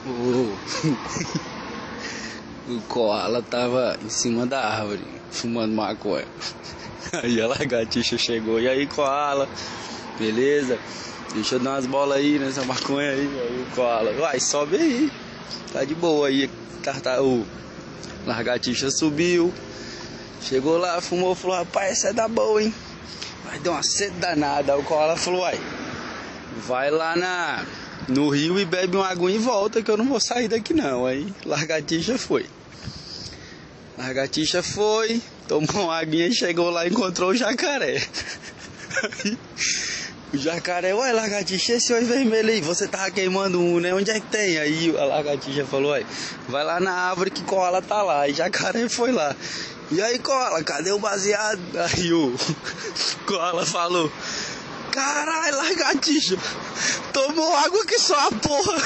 O, o koala tava em cima da árvore, fumando maconha. Aí a lagartixa chegou, e aí koala, beleza? Deixa eu dar umas bolas aí nessa maconha aí. Aí o koala, vai, sobe aí, tá de boa aí. O lagartixa subiu, chegou lá, fumou, falou, rapaz, essa é da boa, hein? Mas deu uma sede danada. Aí o koala falou, vai lá no rio e bebe uma aguinha e volta, que eu não vou sair daqui não. Aí lagartixa foi, tomou uma aguinha e chegou lá e encontrou o jacaré. Aí, o jacaré, lagartixa, esse olho vermelho aí, você tava queimando um, né? Onde é que tem? Aí a lagartixa falou, vai lá na árvore que koala tá lá. E jacaré foi lá. E aí, koala, cadê o baseado? Aí o koala falou, caralho, lagartixa, tomou água que só a porra.